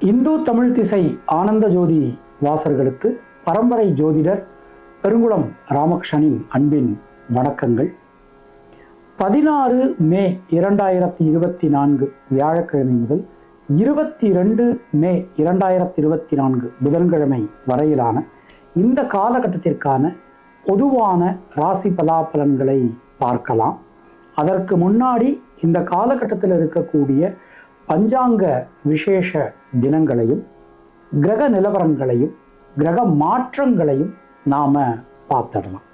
இந்து தமிழ் திசை ஆனந்த ஜோதி வாசர்களுக்கு பரம்பரை ஜோதிடர் பெருங்குளம் ராமகிருஷ்ணனின் அன்பின் வணக்கங்கள். 16 மே 2024 வியாழக்கிழமை முதல் 22 மே 2024 புதன்கிழமை வரையிலான இந்த காலகட்டத்திற்கான பொதுவான ராசி பலாபலன்களை பார்க்கலாம். அதற்கு முன்னாடி இந்த காலகட்டத்தில் இருக்கக்கூடிய பஞ்சாங்க விசேஷ தினங்களையும் கிரக நிலவரங்களையும் கிரக மாற்றங்களையும் நாம பார்த்துடலாம்.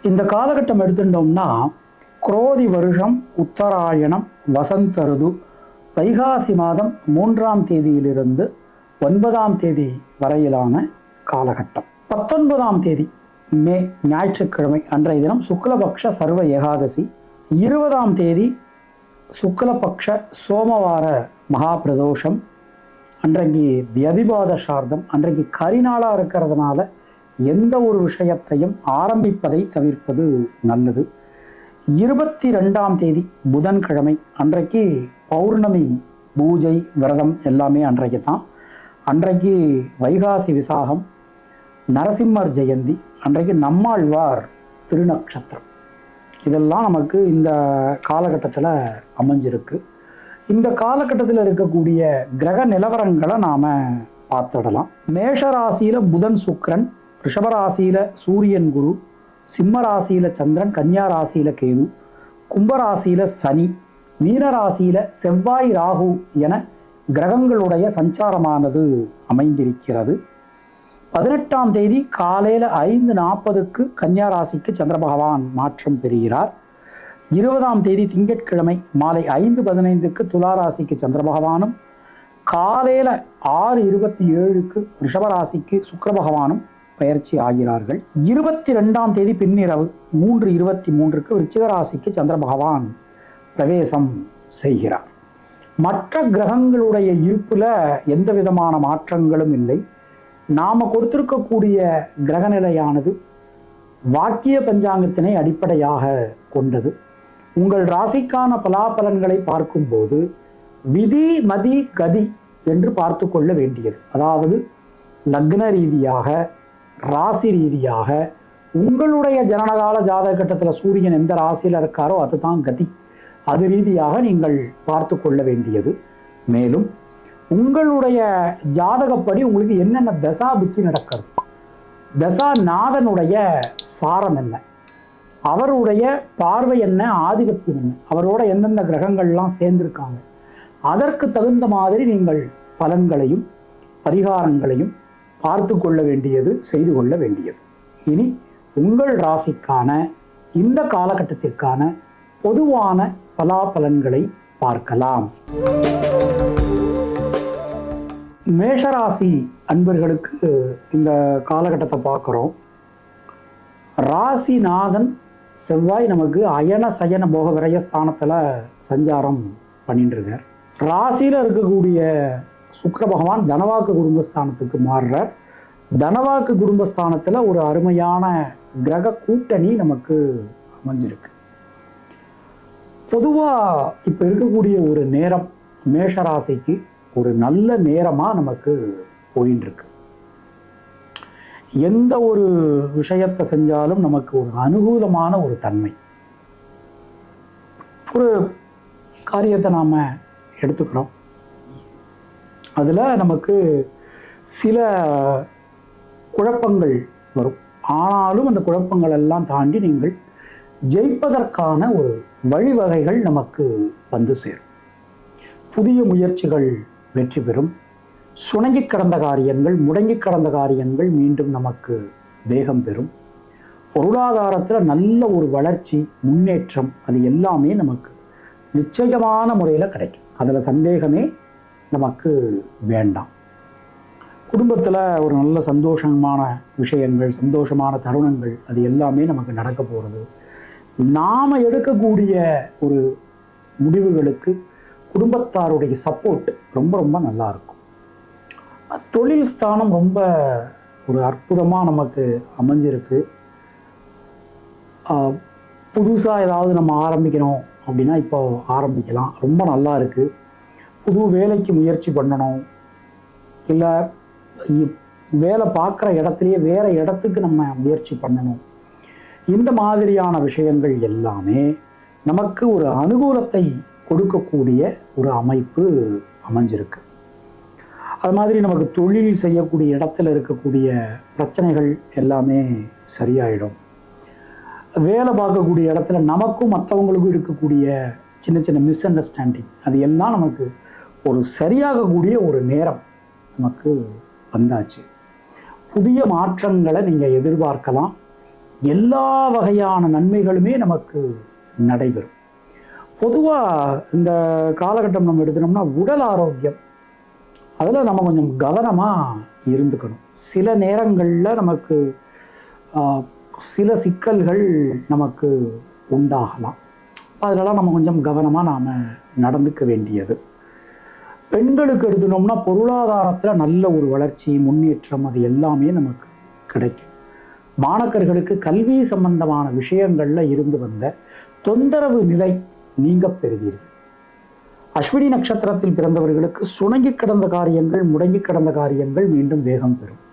இந்த காலகட்டம் எடுத்துட்டோம்னா குரோதி வருஷம் உத்தராயணம் வசந்த ருது வைகாசி மாதம் 3ஆம் தேதியிலிருந்து 9ஆம் தேதி வரையிலான காலகட்டம். 19ஆம் தேதி மே ஞாயிற்றுக்கிழமை அன்றைய தினம் சுக்லபக்ஷ சர்வ ஏகாதசி. 20ஆம் தேதி சுக்லபக்ஷ சோமவார மகாபிரதோஷம். அன்றைக்கு வியதிபாத சார்த்தம். அன்றைக்கு கரிநாளாக இருக்கிறதுனால எந்த ஒரு விஷயத்தையும் ஆரம்பிப்பதை தவிர்ப்பது நல்லது. 22ஆம் தேதி புதன்கிழமை அன்றைக்கு பௌர்ணமி பூஜை விரதம் எல்லாமே அன்றைக்கு தான். அன்றைக்கு வைகாசி விசாகம், நரசிம்மர் ஜெயந்தி, அன்றைக்கு நம்மாழ்வார் திருநக்ஷத்திரம். இதெல்லாம் நமக்கு இந்த காலகட்டத்தில் அமைஞ்சிருக்கு. இந்த காலகட்டத்தில் இருக்கக்கூடிய கிரக நிலவரங்களை நாம் பார்த்துடலாம். மேஷராசியில் புதன் சுக்கிரன், ரிஷபராசியில் சூரியன் குரு, சிம்மராசியில் சந்திரன், கன்னியா ராசியில் கேது, கும்பராசியில் சனி, மீனராசியில் செவ்வாய் ராகு என கிரகங்களுடைய சஞ்சாரமானது அமைந்திருக்கிறது. 18ஆம் தேதி காலையில் 5:40 கன்னியா ராசிக்கு சந்திர பகவான் மாற்றம் பெறுகிறார். 20ஆம் தேதி திங்கட்கிழமை மாலை 5:15 துலா ராசிக்கு சந்திர பகவானும், காலையில் 6:27 ரிஷபராசிக்கு சுக்கிர பகவானும் பயிற்சி ஆகிறார்கள். 22ஆம் தேதி பின்னிரவு 3:23 விருச்சிக ராசிக்கு சந்திர பகவான் பிரவேசம் செய்கிறார். மற்ற கிரகங்களுடைய இருப்புல எந்த விதமான மாற்றங்களும் இல்லை. நாம கொடுத்திருக்கக்கூடிய கிரகநிலையானது வாக்கிய பஞ்சாங்கத்தினை அடிப்படையாக கொண்டது. உங்கள் ராசிக்கான பலாபலன்களை பார்க்கும்போது விதி மதி கதி என்று பார்த்து கொள்ள வேண்டியது. அதாவது லக்ன ரீதியாக, ராசி ரீதியாக உங்களுடைய ஜனனகால ஜாதக கட்டத்தில் சூரியன் எந்த ராசியில் இருக்காரோ அதுதான் கதி. அது ரீதியாக நீங்கள் பார்த்து கொள்ள வேண்டியது. மேலும் உங்களுடைய ஜாதகப்படி உங்களுக்கு என்னென்ன தசா புத்தி நடக்கிறது, தசா நாதனுடைய சாரம் என்ன, அவருடைய பார்வை என்ன, ஆதிபத்தியம் என்ன, அவரோட எந்தெந்த கிரகங்கள்லாம் சேர்ந்திருக்காங்க, அதற்கு தகுந்த மாதிரி நீங்கள் பலன்களையும் பரிகாரங்களையும் பார்த்து கொள்ள வேண்டியது, செய்து கொள்ள வேண்டியது. இனி உங்கள் ராசிக்கான இந்த காலகட்டத்திற்கான பொதுவான பலாபலன்களை பார்க்கலாம். மேஷராசி அன்பர்களுக்கு இந்த காலகட்டத்தை பார்க்குறோம். ராசிநாதன் செவ்வாய் நமக்கு அயன சயன போக விரயஸ்தானத்தில் சஞ்சாரம் பண்ணிட்டு இருக்கார். ராசியில் இருக்கக்கூடிய சுக்கிர பகவான் தனவாக்கு குடும்பஸ்தானத்துக்கு மாறுறார். தனவாக்கு குடும்பஸ்தானத்தில் ஒரு அருமையான கிரக கூட்டணி நமக்கு அமைஞ்சிருக்கு. பொதுவாக இப்போ இருக்கக்கூடிய ஒரு நேரம் மேஷராசிக்கு ஒரு நல்ல நேரமாக நமக்கு போயின்னு இருக்கு. எந்த ஒரு விஷயத்தை செஞ்சாலும் நமக்கு ஒரு அனுகூலமான ஒரு தன்மை. ஒரு காரியத்தை நாம் எடுத்துக்கிறோம், அதில் நமக்கு சில குழப்பங்கள் வரும். ஆனாலும் அந்த குழப்பங்கள் எல்லாம் தாண்டி நீங்கள் ஜெயிப்பதற்கான ஒரு வழிவகைகள் நமக்கு வந்து சேரும். புதிய முயற்சிகள் வெற்றி பெறும். சுணங்கி கடந்த காரியங்கள், முடங்கி கடந்த காரியங்கள் மீண்டும் நமக்கு வேகம் பெறும். பொருளாதாரத்தில் நல்ல ஒரு வளர்ச்சி, முன்னேற்றம், அது எல்லாமே நமக்கு நிச்சயமான முறையில் கிடைக்கும். அதில் சந்தேகமே நமக்கு வேண்டாம். குடும்பத்தில் ஒரு நல்ல சந்தோஷமான விஷயங்கள், சந்தோஷமான தருணங்கள், அது எல்லாமே நமக்கு நடக்க போகிறது. நாம் எடுக்கக்கூடிய ஒரு முடிவுகளுக்கு குடும்பத்தாருடைய சப்போர்ட் ரொம்ப ரொம்ப நல்லா இருக்கும். தொழில் ஸ்தானம் ரொம்ப ஒரு அற்புதமாக நமக்கு அமைஞ்சிருக்கு. புதுசாக ஏதாவது நம்ம ஆரம்பிக்கணும் அப்படின்னா இப்போ ஆரம்பிக்கலாம், ரொம்ப நல்லா இருக்குது. புது வேலைக்கு முயற்சி பண்ணணும், இல்லை வேலை பார்க்குற இடத்துலையே வேறு இடத்துக்கு நம்ம முயற்சி பண்ணணும். இந்த மாதிரியான விஷயங்கள் எல்லாமே நமக்கு ஒரு அனுகூலத்தை கொடுக்கக்கூடிய ஒரு அமைப்பு அமைஞ்சிருக்கு. அது மாதிரி நமக்கு தொழில் செய்யக்கூடிய இடத்துல இருக்கக்கூடிய பிரச்சனைகள் எல்லாமே சரியாயிடும். வேலை பார்க்கக்கூடிய இடத்துல நமக்கும் மற்றவங்களுக்கும் இருக்கக்கூடிய சின்ன சின்ன மிஸ் அண்டர்ஸ்டாண்டிங் அது எல்லாம் நமக்கு ஒரு சரியாகக்கூடிய ஒரு நேரம் நமக்கு வந்தாச்சு. புதிய மாற்றங்களை நீங்கள் எதிர்பார்க்கலாம். எல்லா வகையான நன்மைகளுமே நமக்கு நடைபெறும். பொதுவாக இந்த காலகட்டம் நம்ம எடுத்துனோம்னா உடல் ஆரோக்கியம், அதில் நம்ம கொஞ்சம் கவனமாக இருந்துக்கணும். சில நேரங்களில் நமக்கு சில சிக்கல்கள் நமக்கு உண்டாகலாம். அதிலலாம் நம்ம கொஞ்சம் கவனமாக நாம் நடந்துக்க வேண்டியது. பெண்களுக்கு எடுத்துனோம்னா பொருளாதாரத்தில் நல்ல ஒரு வளர்ச்சி, முன்னேற்றம் அது எல்லாமே நமக்கு கிடைக்கும். மாணவர்களுக்கு கல்வி சம்பந்தமான விஷயங்களில் இருந்து வந்த தொந்தரவு நிலை நீங்க பெறுவீர்கள். அஸ்வினி நட்சத்திரத்தில் பிறந்தவர்களுக்கு சுணங்கி கிடந்த காரியங்கள், முடங்கி கிடந்த காரியங்கள் மீண்டும் வேகம் பெறும்.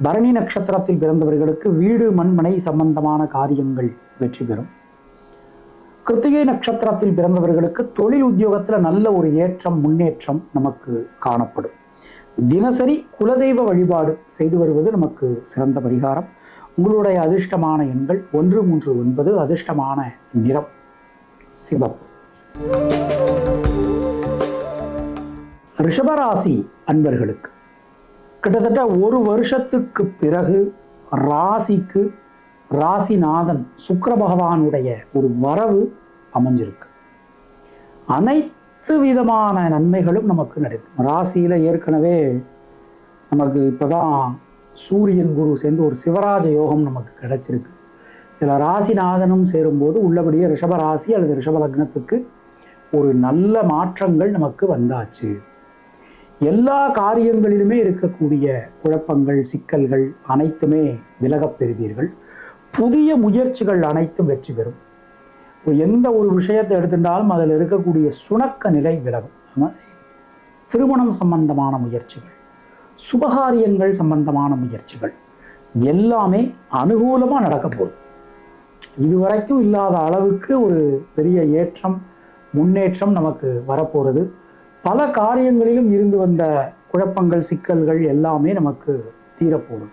பரணி நட்சத்திரத்தில் பிறந்தவர்களுக்கு வீடு மண்மனை சம்பந்தமான காரியங்கள் வெற்றி பெறும். கிருத்திகை நட்சத்திரத்தில் பிறந்தவர்களுக்கு தொழில் உத்தியோகத்தில் நல்ல ஒரு ஏற்றம், முன்னேற்றம் நமக்கு காணப்படும். தினசரி குலதெய்வ வழிபாடு செய்து வருவது நமக்கு சிறந்த பரிகாரம். உங்களுடைய அதிர்ஷ்டமான எண்கள் 139, அதிர்ஷ்டமான நிறம் சிவப்பு. ரிஷபராசி அன்பர்களுக்கு கிட்டத்தட்ட ஒரு வருஷத்துக்கு பிறகு ராசிக்கு ராசிநாதன் சுக்கிர பகவானுடைய ஒரு வரவு அமைஞ்சிருக்கு. அனைத்து விதமான நன்மைகளும் நமக்கு நடக்கும். ராசியில் ஏற்கனவே நமக்கு இப்போதான் சூரியன் குரு சேர்ந்து ஒரு சிவராஜ யோகம் நமக்கு கிடைச்சிருக்கு. இதில் ராசிநாதனும் சேரும்போது உள்ளபடியே ரிஷபராசி அல்லது ரிஷப லக்னத்துக்கு ஒரு நல்ல மாற்றங்கள் நமக்கு வந்தாச்சு. எல்லா காரியங்களிலுமே இருக்கக்கூடிய குழப்பங்கள், சிக்கல்கள் அனைத்துமே விலகப் பெறுவீர்கள். புதிய முயற்சிகள் அனைத்தும் வெற்றி பெறும். எந்த ஒரு விஷயத்தை எடுத்துட்டாலும் அதில் இருக்கக்கூடிய சுணக்க நிலை விலகும். திருமணம் சம்பந்தமான முயற்சிகள், சுபகாரியங்கள் சம்பந்தமான முயற்சிகள் எல்லாமே அனுகூலமாக நடக்க போகுது. இதுவரைக்கும் இல்லாத அளவுக்கு ஒரு பெரிய ஏற்றம், முன்னேற்றம் நமக்கு வரப்போகிறது. பல காரியங்களிலும் இருந்து வந்த குழப்பங்கள், சிக்கல்கள் எல்லாமே நமக்கு தீரப்போடும்.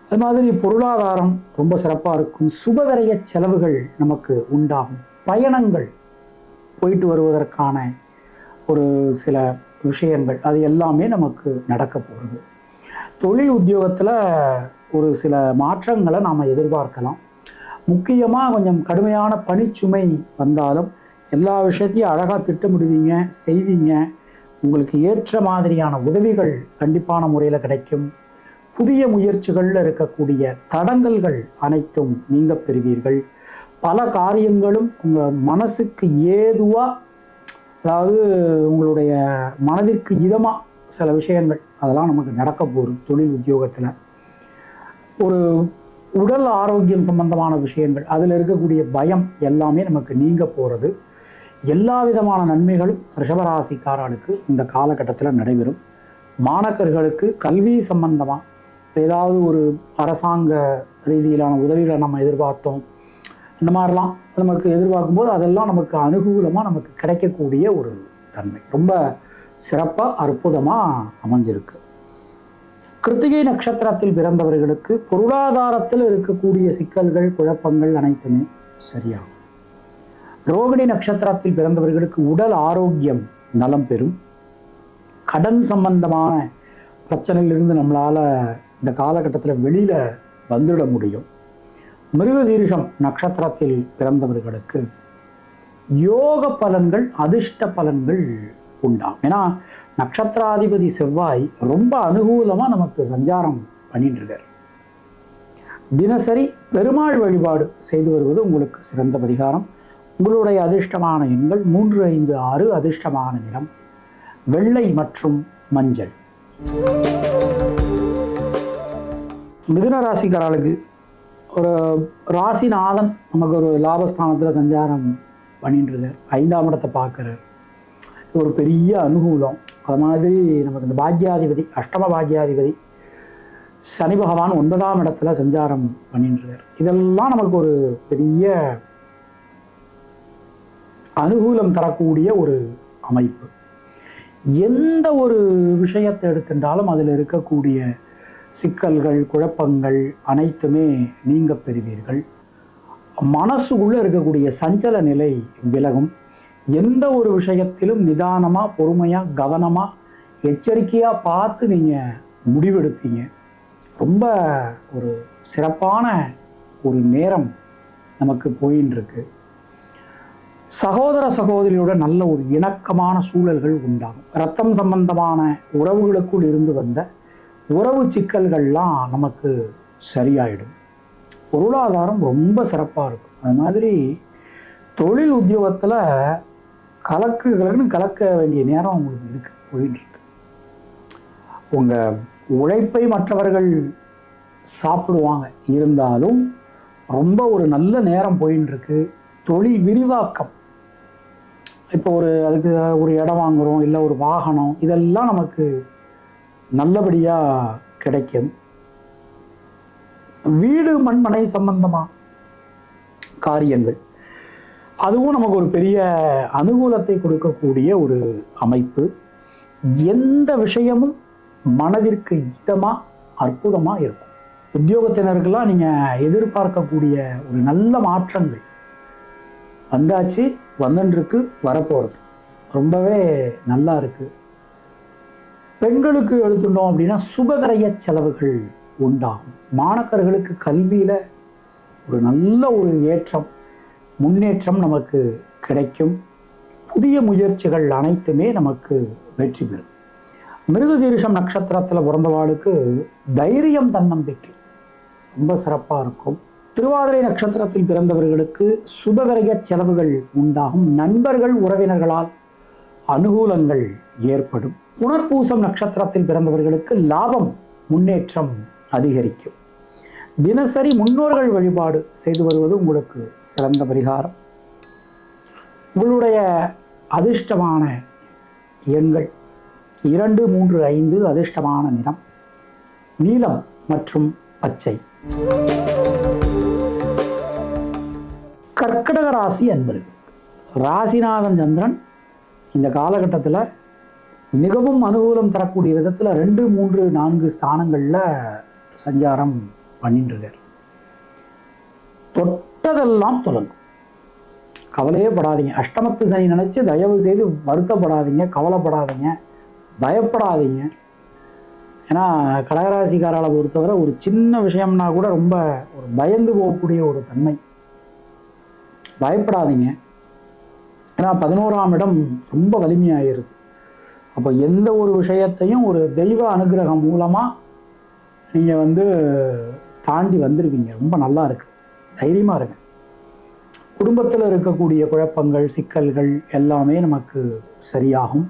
அது மாதிரி பொருளாதாரம் ரொம்ப சிறப்பாக இருக்கும். சுபவிரய செலவுகள் நமக்கு உண்டாகும். பயணங்கள், போயிட்டு வருவதற்கான ஒரு சில விஷயங்கள் அது எல்லாமே நமக்கு நடக்க போகிறது. தொழில் உத்தியோகத்தில் ஒரு சில மாற்றங்களை நாம் எதிர்பார்க்கலாம். முக்கியமாக கொஞ்சம் கடுமையான பணிச்சுமை வந்தாலும் எல்லா விஷயத்தையும் அழகாக திட்டமிடுவீங்க, செய்வீங்க. உங்களுக்கு ஏற்ற மாதிரியான உதவிகள் கண்டிப்பான முறையில் கிடைக்கும். புதிய முயற்சிகளில் இருக்கக்கூடிய தடங்கல்கள் அனைத்தும் நீங்க பெறுவீர்கள். பல காரியங்களும் உங்கள் மனசுக்கு ஏதுவாக, அதாவது உங்களுடைய மனதிற்கு இதமாக சில விஷயங்கள் அதெல்லாம் நமக்கு நடக்க போகுது. தொழில் உத்தியோகத்தில் ஒரு உடல் ஆரோக்கியம் சம்பந்தமான விஷயங்கள், அதில் இருக்கக்கூடிய பயம் எல்லாமே நமக்கு நீங்க போகிறது. எல்லா விதமான நன்மைகளும் ரிஷபராசிக்காரர்களுக்கு இந்த காலகட்டத்தில் நடைபெறும். மாணவர்களுக்கு கல்வி சம்பந்தமாக ஏதாவது ஒரு அரசாங்க ரீதியிலான உதவிகளை நம்ம எதிர்பார்த்தோம், இந்த மாதிரிலாம் நமக்கு எதிர்பார்க்கும்போது அதெல்லாம் நமக்கு அனுகூலமாக நமக்கு கிடைக்கக்கூடிய ஒரு தன்மை ரொம்ப சிறப்பாக அற்புதமாக அமைஞ்சிருக்கு. கிருத்திகை நட்சத்திரத்தில் பிறந்தவர்களுக்கு பொருளாதாரத்தில் இருக்கக்கூடிய சிக்கல்கள், குழப்பங்கள் அனைத்துமே சரியாகும். ரோகிணி நட்சத்திரத்தில் பிறந்தவர்களுக்கு உடல் ஆரோக்கியம் நலம் பெறும். கடன் சம்பந்தமான பிரச்சனையிலிருந்து நம்மளால் இந்த காலகட்டத்தில் வெளியில் வந்துட முடியும். மிருகசீரிஷம் நட்சத்திரத்தில் பிறந்தவர்களுக்கு யோக பலன்கள், அதிர்ஷ்ட பலன்கள் உண்டாகும். ஏன்னா நட்சத்திராதிபதி செவ்வாய் ரொம்ப அனுகூலமாக நமக்கு சஞ்சாரம் பண்ணிட்டு இருக்கார். தினசரி பெருமாள் வழிபாடு செய்து வருவது உங்களுக்கு சிறந்த பரிகாரம். உங்களுடைய அதிர்ஷ்டமான எண்கள் 3, 5, 6, அதிர்ஷ்டமான நிறம் வெள்ளை மற்றும் மஞ்சள். மிதுன ராசிக்காரர்களுக்கு ஒரு ராசிநாதன் நமக்கு ஒரு லாபஸ்தானத்தில் சஞ்சாரம் பண்ணிட்டு இருக்கார், 5ஆம் இடத்தை பார்க்குறார். ஒரு பெரிய அனுகூலம். அது மாதிரி நமக்கு இந்த பாக்யாதிபதி, அஷ்டம பாக்யாதிபதி சனி பகவான் 9ஆம் இடத்துல சஞ்சாரம் பண்ணிட்டு இருக்கார். இதெல்லாம் நமக்கு ஒரு பெரிய அனுகூலம் தரக்கூடிய ஒரு அமைப்பு. எந்த ஒரு விஷயத்தை எடுத்துட்டாலும் அதில் இருக்கக்கூடிய சிக்கல்கள், குழப்பங்கள் அனைத்துமே நீங்க பெறுவீர்கள். மனசுக்குள்ள இருக்கக்கூடிய சஞ்சல நிலை விலகும். எந்த ஒரு விஷயத்திலும் நிதானமா, பொறுமையா, கவனமா, எச்சரிக்கையா பார்த்து நீங்க முடிவெடுப்பீங்க. ரொம்ப ஒரு சிறப்பான ஒரு நேரம் நமக்கு போயின்னு இருக்கு. சகோதர சகோதரியோட நல்ல ஒரு இணக்கமான சூழல்கள் உண்டாகும். இரத்தம் சம்பந்தமான உறவுகளுக்குள் இருந்து வந்த உறவு சிக்கல்கள்லாம் நமக்கு சரியாயிடும். பொருளாதாரம் ரொம்ப சிறப்பாக இருக்கும். அது மாதிரி தொழில் உத்தியோகத்தில் கலக்க வேண்டிய நேரம் உங்களுக்கு இருக்கு, போயிட்டு இருக்கு. உங்கள் உழைப்பை மற்றவர்கள் சாப்பிடுவாங்க, இருந்தாலும் ரொம்ப ஒரு நல்ல நேரம் போயின்னு இருக்கு. தொழில் விரிவாக்கம், இப்போ அதுக்கு ஒரு இடம் வாங்குகிறோம், இல்லை ஒரு வாகனம், இதெல்லாம் நமக்கு நல்லபடியாக கிடைக்கும். வீடு மண்மனை சம்பந்தமாக காரியங்கள், அதுவும் நமக்கு ஒரு பெரிய அனுகூலத்தை கொடுக்கக்கூடிய ஒரு அமைப்பு. எந்த விஷயமும் மனதிற்கு இதமாக அற்புதமாக இருக்கும். உத்தியோகத்தினருக்கெல்லாம் நீங்கள் எதிர்பார்க்கக்கூடிய ஒரு நல்ல மாற்றங்கள் வந்தாச்சு, வந்துருக்கு, வரப்போகிறது ரொம்பவே நல்லா இருக்கு. பெண்களுக்கு எடுத்துட்டோம் அப்படின்னா சுபகரைய செலவுகள் உண்டாகும். மாணவர்களுக்கு கல்வியில் ஒரு நல்ல ஒரு ஏற்றம், முன்னேற்றம் நமக்கு கிடைக்கும். புதிய முயற்சிகள் அனைத்துமே நமக்கு வெற்றி பெறும். மிருகசீரிஷம் நட்சத்திரத்தில் பிறந்தவாளுக்கு தைரியம், தன்னம்பிக்கை ரொம்ப சிறப்பாக இருக்கும். திருவாதிரை நட்சத்திரத்தில் பிறந்தவர்களுக்கு சுபகரைய செலவுகள் உண்டாகும். நண்பர்கள், உறவினர்களால் அனுகூலங்கள் ஏற்படும். புனர்பூசம் நட்சத்திரத்தில் பிறந்தவர்களுக்கு லாபம், முன்னேற்றம் அதிகரிக்கும். தினசரி முன்னோர்கள் வழிபாடு செய்து வருவது உங்களுக்கு சிறந்த பரிகாரம். உங்களுடைய அதிர்ஷ்டமான எண்கள் 2, 3, 5. அதிர்ஷ்டமான நிறம் நீலம் மற்றும் பச்சை. கர்க்கடக ராசி அன்பர்கள், ராசிநாதன் சந்திரன் இந்த காலகட்டத்தில் மிகவும் அனுகூலம் தரக்கூடிய விதத்தில் 2, 3, 4 ஸ்தானங்களில் சஞ்சாரம் பண்ணிட்டு இருக்கார். தொட்டதெல்லாம் தொடங்கும். கவலையே படாதீங்க. அஷ்டமத்து சனி நினைச்சு தயவு செய்து வருத்தப்படாதீங்க, கவலைப்படாதீங்க, பயப்படாதீங்க. ஏன்னா கடகராசிக்காரால பொறுத்தவரை ஒரு சின்ன விஷயம்னா கூட ரொம்ப ஒரு பயந்து போகக்கூடிய ஒரு தன்மை. பயப்படாதீங்க. ஏன்னா 11ஆம் இடம் ரொம்ப வலிமையாயிருது. அப்போ எந்த ஒரு விஷயத்தையும் ஒரு தெய்வ அனுகிரகம் மூலமாக நீங்கள் தாண்டி வந்துடுவீங்க. ரொம்ப நல்லா இருக்கு, தைரியமாக இருங்க. குடும்பத்தில் இருக்கக்கூடிய குழப்பங்கள், சிக்கல்கள் எல்லாமே நமக்கு சரியாகும்.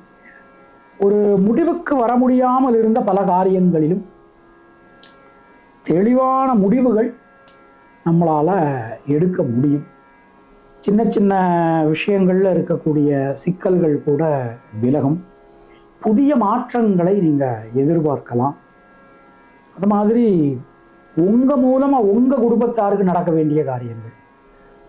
ஒரு முடிவுக்கு வர முடியாமல் இருந்த பல காரியங்களிலும் தெளிவான முடிவுகள் நம்மளால் எடுக்க முடியும். சின்ன சின்ன விஷயங்களில் இருக்கக்கூடிய சிக்கல்கள் கூட விலகும். புதிய மாற்றங்களை நீங்கள் எதிர்பார்க்கலாம். அது மாதிரி உங்கள் மூலமாக உங்கள் குடும்பத்தாருக்கு நடக்க வேண்டிய காரியங்கள்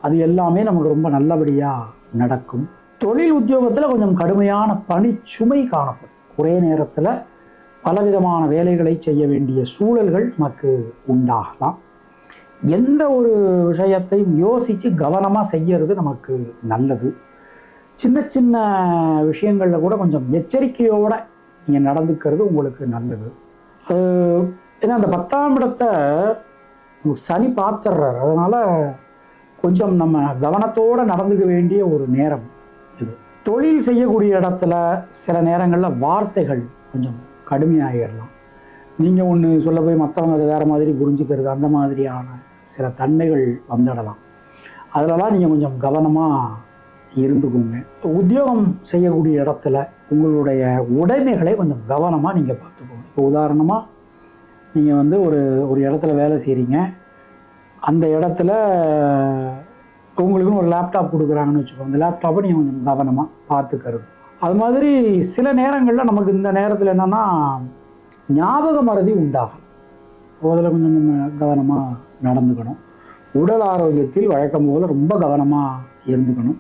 அது எல்லாமே நமக்கு ரொம்ப நல்லபடியாக நடக்கும். தொழில் உத்தியோகத்தில் கொஞ்சம் கடுமையான பணிச்சுமை காணப்படும். ஒரே நேரத்தில் பலவிதமான வேலைகளை செய்ய வேண்டிய சூழல்கள் நமக்கு உண்டாகலாம். எந்த ஒரு விஷயத்தையும் யோசித்து கவனமாக செய்யறது நமக்கு நல்லது. சின்ன சின்ன விஷயங்களில் கூட கொஞ்சம் எச்சரிக்கையோடு நீங்கள் நடந்துக்கிறது உங்களுக்கு நல்லது. ஏன்னா அந்த 10ஆம் இடத்தை சனி பார்த்துடுறார். அதனால் கொஞ்சம் நம்ம கவனத்தோடு நடந்துக்க வேண்டிய ஒரு நேரம் இது. தொழில் செய்யக்கூடிய இடத்துல சில நேரங்களில் வார்த்தைகள் கொஞ்சம் கடுமையாகிடலாம். நீங்கள் ஒன்று சொல்ல போய் மற்றவங்க அதை வேறு மாதிரி புரிஞ்சுக்கிறது, அந்த மாதிரியான சில தன்மைகள் வந்துடலாம். அதிலலாம் நீங்கள் கொஞ்சம் கவனமாக இருந்துக்கோங்க. உத்தியோகம் செய்யக்கூடிய இடத்துல உங்களுடைய உடைமைகளை கொஞ்சம் கவனமாக நீங்கள் பார்த்துக்கோங்க. இப்போ உதாரணமாக நீங்கள் ஒரு இடத்துல வேலை செய்கிறீங்க, அந்த இடத்துல உங்களுக்குன்னு ஒரு லேப்டாப் கொடுக்குறாங்கன்னு வச்சுக்கோங்க, அந்த லேப்டாப்பை நீங்கள் கொஞ்சம் கவனமாக பார்த்துக்கிறது. அது மாதிரி சில நேரங்களில் நமக்கு இந்த நேரத்தில் என்னென்னா ஞாபக மறதி உண்டாகும். அதில் கொஞ்சம் நம்ம கவனமாக நடந்துக்கணும். உடல் ஆரோக்கியத்தில் வழக்கம் போல் ரொம்ப கவனமாக இருந்துக்கணும்.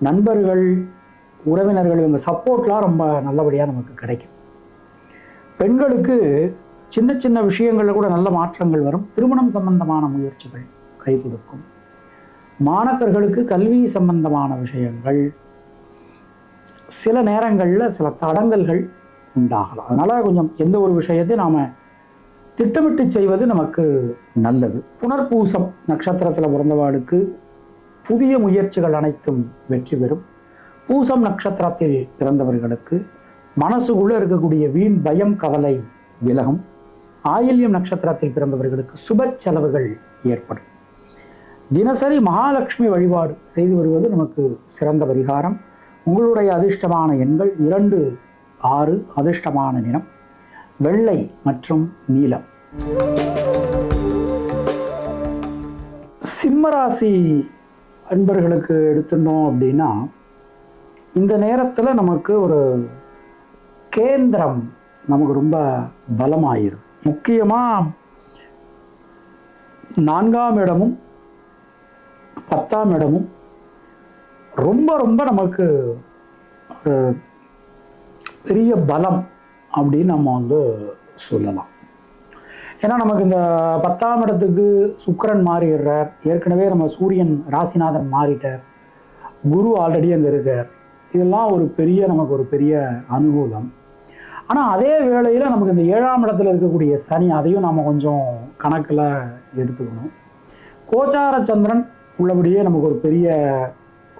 நண்பர்கள், உறவினர்கள் இவங்க சப்போர்ட்லாம் ரொம்ப நல்லபடியாக நமக்கு கிடைக்கும். பெண்களுக்கு சின்ன சின்ன விஷயங்களில் கூட நல்ல மாற்றங்கள் வரும். திருமணம் சம்பந்தமான முயற்சிகள் கை கொடுக்கும். மாணவர்களுக்கு கல்வி சம்பந்தமான விஷயங்கள் சில நேரங்களில் சில தடங்கல்கள் உண்டாகலாம். அதனால் கொஞ்சம் எந்த ஒரு விஷயத்தையும் நாம் திட்டமிட்டு செய்வது நமக்கு நல்லது. புனர்பூசம் நட்சத்திரத்தில் பிறந்தவாளுக்கு புதிய முயற்சிகள் அனைத்தும் வெற்றி பெறும். பூசம் நட்சத்திரத்தில் பிறந்தவர்களுக்கு மனசுக்குள்ளே இருக்கக்கூடிய வீண் பயம் கவலை விலகும். ஆயில்யம் நட்சத்திரத்தில் பிறந்தவர்களுக்கு சுப செலவுகள் ஏற்படும். தினசரி மகாலட்சுமி வழிபாடு செய்து வருவது நமக்கு சிறந்த பரிகாரம். உங்களுடைய அதிர்ஷ்டமான எண்கள் 2, 6. அதிர்ஷ்டமான நிறம் வெள்ளை மற்றும் நீலம். சிம்மராசி அன்பர்களுக்கு எடுத்துட்டோம் அப்படின்னா, இந்த நேரத்தில் நமக்கு ஒரு கேந்திரம் நமக்கு ரொம்ப பலமாயிருது. முக்கியமாக 4ஆம் இடமும் 10ஆம் இடமும் ரொம்ப ரொம்ப நமக்கு ஒரு பெரிய பலம் அப்படின்னு நம்ம சொல்லலாம். ஏன்னா நமக்கு இந்த 10ஆம் இடத்துக்கு சுக்கிரன் மாறிடுறார். ஏற்கனவே நம்ம சூரியன் ராசிநாதன் மாறிட்டார். குரு ஆல்ரெடி அங்கே இருக்கார். இதெல்லாம் ஒரு பெரிய நமக்கு ஒரு பெரிய அனுகூலம். ஆனால் அதே வேளையில் நமக்கு இந்த 7ஆம் இடத்துல இருக்கக்கூடிய சனி, அதையும் நாம் கொஞ்சம் கணக்கில் எடுத்துக்கணும். கோச்சார சந்திரன் உள்ளபடியே நமக்கு ஒரு பெரிய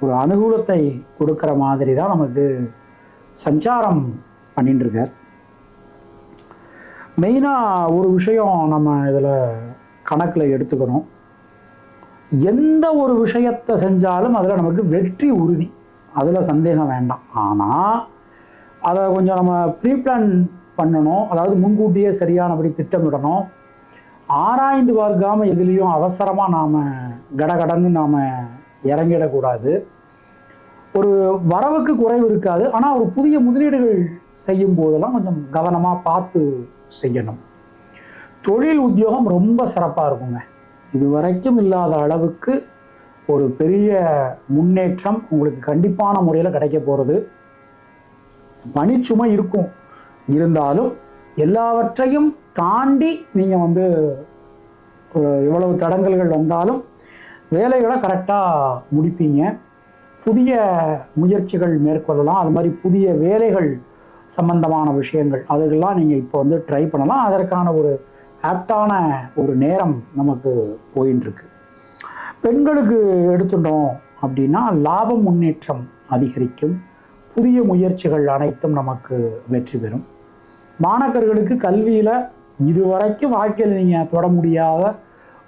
ஒரு அனுகூலத்தை கொடுக்குற மாதிரி தான் நமக்கு சஞ்சாரம் பண்ணிட்டு இருக்கார். மெயினாக ஒரு விஷயம் நம்ம இதில் கணக்கில் எடுத்துக்கணும். எந்த ஒரு விஷயத்தை செஞ்சாலும் அதில் நமக்கு வெற்றி உறுதி, அதில் சந்தேகம் வேண்டாம். ஆனால் அதை கொஞ்சம் நம்ம ப்ரீப்ளான் பண்ணணும். அதாவது முன்கூட்டியே சரியானபடி திட்டமிடணும். ஆராய்ந்து பார்க்காமல் எதுலேயும் அவசரமாக நாம் கடகடன்னு நாம் இறங்கிடக்கூடாது. ஒரு வரவுக்கு குறைவு இருக்காது. ஆனால் ஒரு புதிய முதலீடுகள் செய்யும் போதெல்லாம் கொஞ்சம் கவனமாக பார்த்து செய்யணும். தொழில் உத்தியோகம் ரொம்ப சிறப்பாக இருக்குங்க. இது வரைக்கும் இல்லாத அளவுக்கு ஒரு பெரிய முன்னேற்றம் உங்களுக்கு கண்டிப்பான முறையில் கிடைக்க போகிறது. பணிச்சுமை இருக்கும், இருந்தாலும் எல்லாவற்றையும் தாண்டி நீங்கள் எவ்வளவு தடங்கல்கள் வந்தாலும் வேலைகளை கரெக்டாக முடிப்பீங்க. புதிய முயற்சிகள் மேற்கொள்ளலாம். அது மாதிரி புதிய வேலைகள் சம்பந்தமான விஷயங்கள் அதுக்கெல்லாம் நீங்கள் இப்போ ட்ரை பண்ணலாம். அதற்கான ஒரு ஆப்டான ஒரு நேரம் நமக்கு போயின்னு இருக்கு. பெண்களுக்கு எடுத்துட்டோம் அப்படின்னா லாபம் முன்னேற்றம் அதிகரிக்கும். புதிய முயற்சிகள் அனைத்தும் நமக்கு வெற்றி பெறும். மாணவர்களுக்கு கல்வியில் இதுவரைக்கும் வாழ்க்கையில் நீங்கள் தொட முடியாத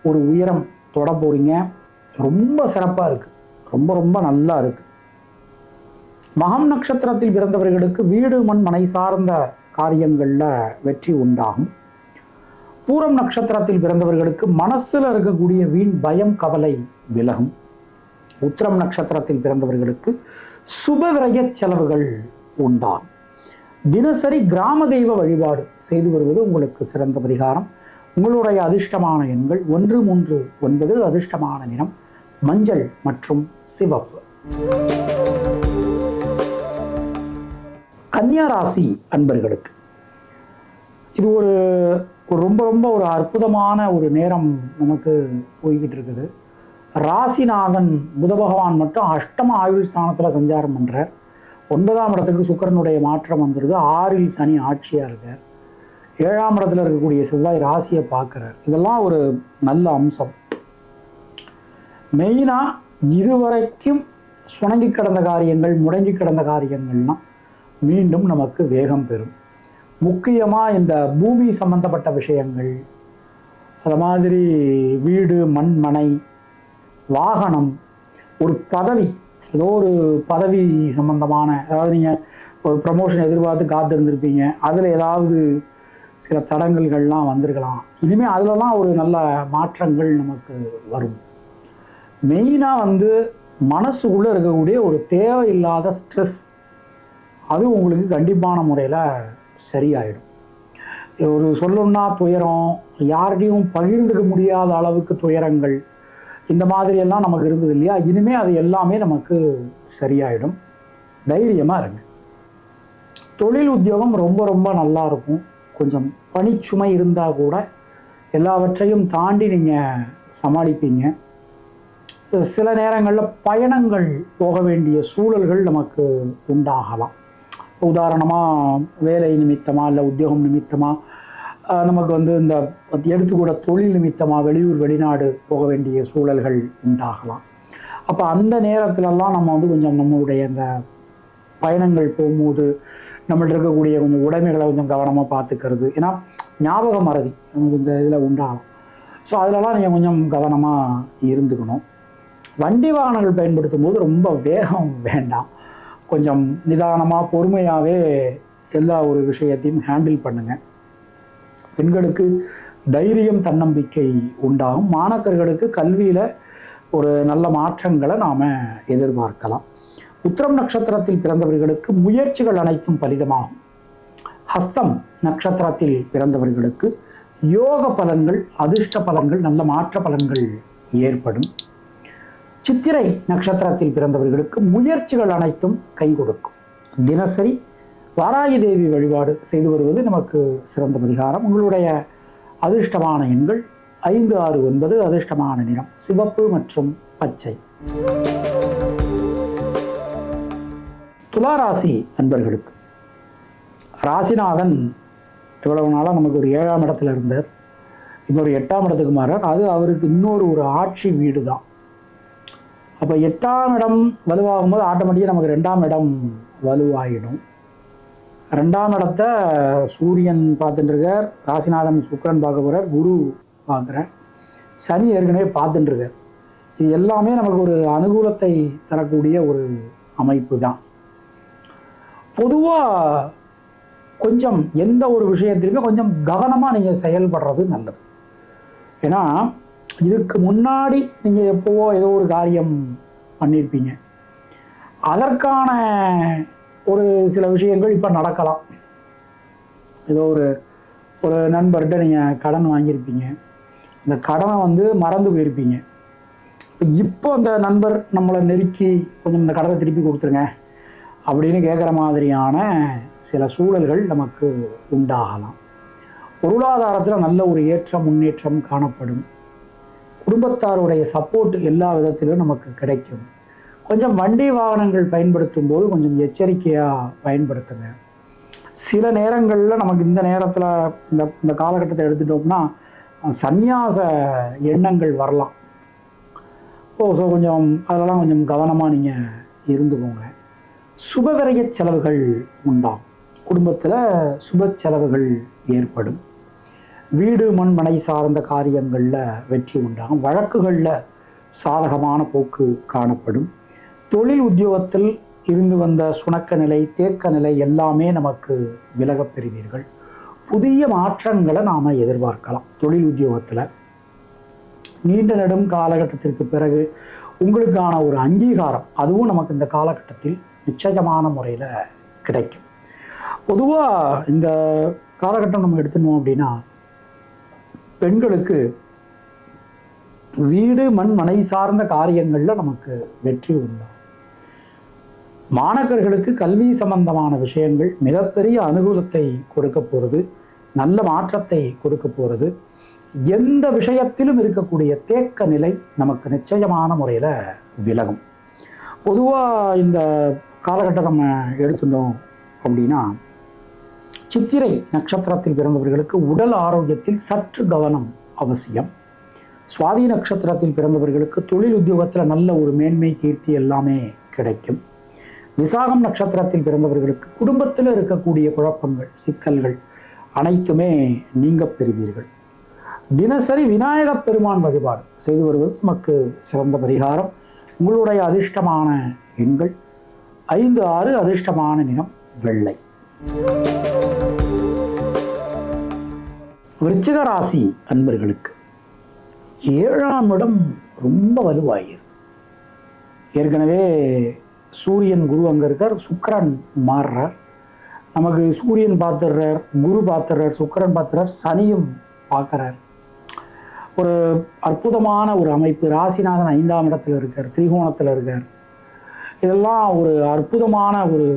ஒரு உயரம் தொட போகிறீங்க. ரொம்ப சிறப்பாக இருக்குது. ரொம்ப ரொம்ப நல்லா இருக்குது. மகம் நட்சத்திரத்தில் பிறந்தவர்களுக்கு வீடு மண் மனை சார்ந்த காரியங்களில் வெற்றி உண்டாகும். பூரம் நட்சத்திரத்தில் பிறந்தவர்களுக்கு மனசில் இருக்கக்கூடிய வீண் பயம் கவலை விலகும். உத்திரம் நட்சத்திரத்தில் பிறந்தவர்களுக்கு சுப விரய செலவுகள் உண்டாகும். தினசரி கிராம தெய்வ வழிபாடு செய்து வருவது உங்களுக்கு சிறந்த பரிகாரம். உங்களுடைய அதிர்ஷ்டமான எண்கள் 1, 3, 9. அதிர்ஷ்டமான நிறம் மஞ்சள் மற்றும் சிவப்பு. கன்னியா ராசி அன்பர்களுக்கு இது ஒரு ரொம்ப ரொம்ப ஒரு அற்புதமான ஒரு நேரம் நமக்கு போய்கிட்டு இருக்குது. ராசிநாதன் புத பகவான் மட்டும் அஷ்டம ஆயுள் ஸ்தானத்தில் சஞ்சாரம் பண்ணுறார். 9ஆம் இடத்துக்கு சுக்கிரனுடைய மாற்றம் வந்துடுது. 6இல் சனி ஆட்சியாக இருக்கார். 7ஆம் இடத்துல இருக்கக்கூடிய செவ்வாய் ராசியை பார்க்குறார். இதெல்லாம் ஒரு நல்ல அம்சம். மெயினாக இதுவரைக்கும் சுணங்கி கிடந்த காரியங்கள், முடங்கி கிடந்த காரியங்கள்லாம் மீண்டும் நமக்கு வேகம் பெறும். முக்கியமாக இந்த பூமி சம்பந்தப்பட்ட விஷயங்கள், அது மாதிரி வீடு மண் மனை வாகனம், ஒரு பதவி, ஏதோ ஒரு பதவி சம்பந்தமான, அதாவது நீங்கள் ஒரு ப்ரமோஷன் எதிர்பார்த்து காத்திருந்திருப்பீங்க, அதில் ஏதாவது சில தடங்கல்கள்லாம் வந்திருக்கலாம். இனிமேல் அதிலலாம் ஒரு நல்ல மாற்றங்கள் நமக்கு வரும். மெயினாக வந்து மனசுக்குள்ளே இருக்கக்கூடிய ஒரு தேவையில்லாத ஸ்ட்ரெஸ் அது உங்களுக்கு கண்டிப்பான முறையில் சரியாயிடும். ஒரு சொல்லணும்னா துயரம், யார்கிட்டையும் பகிர்ந்துக்க முடியாத அளவுக்கு துயரங்கள், இந்த மாதிரியெல்லாம் நமக்கு இருந்தது இல்லையா, இனிமேல் அது எல்லாமே நமக்கு சரியாயிடும். தைரியமாக இருங்க. தொழில் உத்தியோகம் ரொம்ப ரொம்ப நல்லா இருக்கும். கொஞ்சம் பணிச்சுமை இருந்தால் கூட எல்லாவற்றையும் தாண்டி நீங்கள் சமாளிப்பீங்க. சில நேரங்களில் பயணங்கள் போக வேண்டிய சூழல்கள் நமக்கு உண்டாகலாம். உதாரணமாக வேலை நிமித்தமாக இல்லை உத்தியோகம் நிமித்தமாக நமக்கு வந்து இந்த எடுத்துக்கூட தொழில் நிமித்தமாக வெளியூர் வெளிநாடு போக வேண்டிய சூழல்கள் உண்டாகலாம். அப்போ அந்த நேரத்திலலாம் நம்ம வந்து கொஞ்சம் நம்மளுடைய இந்த பயணங்கள் போகும்போது நம்மள்ட்ட இருக்கக்கூடிய கொஞ்சம் உடைமைகளை கொஞ்சம் கவனமாக பார்த்துக்கிறது. ஏன்னா ஞாபக மறதி நமக்கு இந்த இதில் உண்டாகும். ஸோ அதிலலாம் நீங்கள் கொஞ்சம் கவனமாக இருந்துக்கணும். வண்டி வாகனங்கள் பயன்படுத்தும் போது ரொம்ப வேகம் வேண்டாம். கொஞ்சம் நிதானமாக பொறுமையாகவே எல்லா ஒரு விஷயத்தையும் ஹேண்டில் பண்ணுங்கள். பெண்களுக்கு தைரியம் தன்னம்பிக்கை உண்டாகும். மாணவர்களுக்கு கல்வியில் ஒரு நல்ல மாற்றங்களை நாம் எதிர்பார்க்கலாம். உத்திரம் நட்சத்திரத்தில் பிறந்தவர்களுக்கு முயற்சிகள் அனைத்தும் பலிதமாகும். ஹஸ்தம் நட்சத்திரத்தில் பிறந்தவர்களுக்கு யோக பலன்கள், அதிர்ஷ்ட பலன்கள், நல்ல மாற்ற பலன்கள் ஏற்படும். சித்திரை நட்சத்திரத்தில் பிறந்தவர்களுக்கு முயற்சிகள் அனைத்தும் கை கொடுக்கும். தினசரி வாராகி தேவி வழிபாடு செய்து வருவது நமக்கு சிறந்த பரிகாரம். உங்களுடைய அதிர்ஷ்டமான எண்கள் 5, 6, 9. அதிர்ஷ்டமான நிறம் சிவப்பு மற்றும் பச்சை. துளாராசி அன்பர்களுக்கு ராசிநாதன் இவ்வளவு நாளாக நமக்கு ஒரு 7ஆம் இடத்துல இருந்தார். இப்போ ஒரு 8ஆம் இடத்துக்கு மாறார். அது அவருக்கு இன்னொரு ஒரு ஆட்சி வீடு தான். அப்போ 8ஆம் இடம் வலுவாகும் போது ஆட்டோமேட்டிக்காக நமக்கு 2ஆம் இடம் வலுவாகிடும். 2ஆம் இடத்தை சூரியன் பார்த்துட்டு இருக்கார், ராசிநாதன் சுக்கிரன் பார்க்க போகிறார், குரு பார்க்குறார், சனி ஏற்கனவே பார்த்துட்டு இருக்கார். இது எல்லாமே நமக்கு ஒரு அனுகூலத்தை தரக்கூடிய ஒரு அமைப்பு தான். பொதுவாக கொஞ்சம் எந்த ஒரு விஷயத்திலுமே கொஞ்சம் கவனமாக நீங்கள் செயல்படுறது நல்லது. ஏன்னா இதுக்கு முன்னாடி நீங்கள் எப்போவோ ஏதோ ஒரு காரியம் பண்ணியிருப்பீங்க. அதற்கான ஒரு சில விஷயங்கள் இப்போ நடக்கலாம். ஏதோ ஒரு நண்பர்கிட்ட நீங்கள் கடன் வாங்கியிருப்பீங்க. இந்த கடனை வந்து மறந்து போயிருப்பீங்க. இப்போ அந்த நண்பர் நம்மளை நெருக்கி கொஞ்சம் இந்த கடனை திருப்பி கொடுத்துருங்க அப்படின்னு கேட்குற மாதிரியான சில சூழல்கள் நமக்கு உண்டாகலாம். பொருளாதாரத்தில் நல்ல ஒரு ஏற்றம் முன்னேற்றம் காணப்படும். குடும்பத்தாருடைய சப்போர்ட் எல்லா விதத்திலும் நமக்கு கிடைக்கும். கொஞ்சம் வண்டி வாகனங்கள் பயன்படுத்தும் போது கொஞ்சம் எச்சரிக்கையாக பயன்படுத்துங்க. சில நேரங்களில் நமக்கு இந்த நேரத்தில் இந்த காலகட்டத்தை எடுத்துட்டோம்னா சந்நியாச எண்ணங்கள் வரலாம். ஸோ கொஞ்சம் அதெல்லாம் கொஞ்சம் கவனமாக நீங்கள் இருந்துக்கோங்க. சுபவிரய செலவுகள் உண்டாகும். குடும்பத்தில் சுப செலவுகள் ஏற்படும். வீடு மண் மனை சார்ந்த காரியங்களில் வெற்றி உண்டாகும். வழக்குகளில் சாதகமான போக்கு காணப்படும். தொழில் உத்தியோகத்தில் இருந்து வந்த சுணக்க நிலை, தேக்க நிலை எல்லாமே நமக்கு விலகப் பெறுவீர்கள். புதிய மாற்றங்களை நாம் எதிர்பார்க்கலாம். தொழில் உத்தியோகத்தில் நீண்ட நெடும் காலகட்டத்திற்கு பிறகு உங்களுக்கான ஒரு அங்கீகாரம் அதுவும் நமக்கு இந்த காலகட்டத்தில் நிச்சயமான முறையில் கிடைக்கும். பொதுவாக இந்த காலகட்டம் நம்ம எடுத்துனோம் அப்படின்னா பெண்களுக்கு வீடு மண் மனை சார்ந்த காரியங்களில் நமக்கு வெற்றி உண்டாகும். மாணவர்களுக்கு கல்வி சம்பந்தமான விஷயங்கள் மிகப்பெரிய அனுகூலத்தை கொடுக்க போகிறது, நல்ல மாற்றத்தை கொடுக்க போகிறது. எந்த விஷயத்திலும் இருக்கக்கூடிய தேக்க நிலை நமக்கு நிச்சயமான முறையில் விலகும். பொதுவாக இந்த காலகட்டம் நம்ம எடுத்துட்டோம் அப்படின்னா சித்திரை நட்சத்திரத்தில் பிறந்தவர்களுக்கு உடல் ஆரோக்கியத்தில் சற்று கவனம் அவசியம். சுவாதி நட்சத்திரத்தில் பிறந்தவர்களுக்கு தொழில் உத்தியோகத்தில் நல்ல ஒரு மேன்மை கீர்த்தி எல்லாமே கிடைக்கும். விசாகம் நட்சத்திரத்தில் பிறந்தவர்களுக்கு குடும்பத்தில் இருக்கக்கூடிய குழப்பங்கள் சிக்கல்கள் அனைத்துமே நீங்க பெறுவீர்கள். தினசரி விநாயகப் பெருமான் வழிபாடு செய்து வருவது நமக்கு சிறந்த பரிகாரம். உங்களுடைய அதிர்ஷ்டமான எண்கள் 5, 6. அதிர்ஷ்டமான நிறம் வெள்ளை. விருச்சிக ராசி அன்பர்களுக்கு 7ஆம் இடம் ரொம்ப வலுவாகிறது. ஏற்கனவே சூரியன் குரு அங்கே இருக்கார், சுக்கிரன் மாறுறார். நமக்கு சூரியன் பார்த்துடுறார், குரு பார்த்துடுறார், சுக்கிரன் பார்த்துறார், சனியும் பார்க்குறார். ஒரு அற்புதமான ஒரு அமைப்பு. ராசிநாதன் 5ஆம் இடத்துல இருக்கார், திரிகோணத்தில் இருக்கார். இதெல்லாம் ஒரு அற்புதமான ஒரு